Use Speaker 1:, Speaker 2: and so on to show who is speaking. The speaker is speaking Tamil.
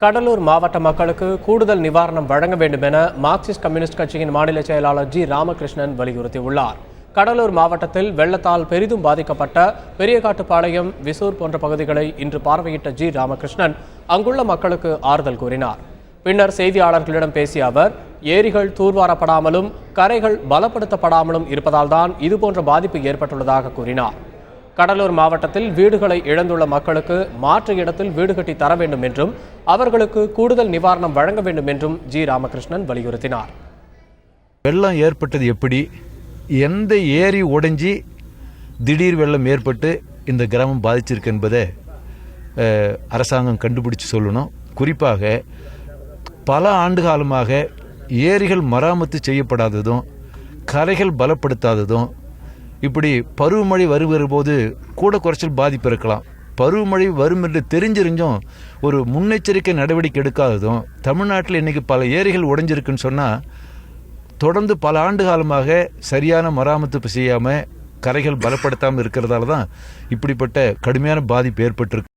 Speaker 1: கடலூர் மாவட்ட மக்களுக்கு கூடுதல் நிவாரணம் வழங்க வேண்டும் என மார்க்சிஸ்ட் கம்யூனிஸ்ட் கட்சியின் மாநில செயலாளர் ஜி ராமகிருஷ்ணன் வலியுறுத்தியுள்ளார். கடலூர் மாவட்டத்தில் வெள்ளத்தால் பெரிதும் பாதிக்கப்பட்ட பெரியகாட்டுப்பாளையம், விசூர் போன்ற பகுதிகளை இன்று பார்வையிட்ட ஜி ராமகிருஷ்ணன் அங்குள்ள மக்களுக்கு ஆறுதல் கூறினார். பின்னர் செய்தியாளர்களிடம் பேசிய அவர், ஏரிகள் தூர்வாரப்படாமலும் கரைகள் பலப்படுத்தப்படாமலும் இருப்பதால் தான் இதுபோன்ற பாதிப்பு ஏற்பட்டுள்ளதாக கூறினார். கடலூர் மாவட்டத்தில் வீடுகளை இழந்துள்ள மக்களுக்கு மாற்று இடத்தில் வீடு கட்டி தர வேண்டும் என்றும் அவர்களுக்கு கூடுதல் நிவாரணம் வழங்க வேண்டும் என்றும் ஜி ராமகிருஷ்ணன் வலியுறுத்தினார்.
Speaker 2: வெள்ளம் ஏற்பட்டது எப்படி, எந்த ஏரி உடைஞ்சி திடீர் வெள்ளம் ஏற்பட்டு இந்த கிராமம் பாதிச்சிருக்கு என்பதை அரசாங்கம் கண்டுபிடிச்சு சொல்லணும். குறிப்பாக பல ஆண்டு காலமாக ஏரிகள் மராமத்து செய்யப்படாததும் கரைகள் பலப்படுத்தாததும், இப்படி பருவமழை வருகிற போது கூட குறைச்சல் பாதிப்பு இருக்கலாம். பருவமழை வரும் என்று தெரிஞ்சிருந்தும் ஒரு முன்னெச்சரிக்கை நடவடிக்கை எடுக்காததும், தமிழ்நாட்டில் இன்றைக்கி பல ஏரிகள் உடைஞ்சிருக்குன்னு சொன்னால் தொடர்ந்து பல ஆண்டு காலமாக சரியான மராமத்து செய்யாமல் கரைகள் பலப்படுத்தாமல் இருக்கிறதால தான் இப்படிப்பட்ட கடுமையான பாதிப்பு ஏற்பட்டிருக்கு.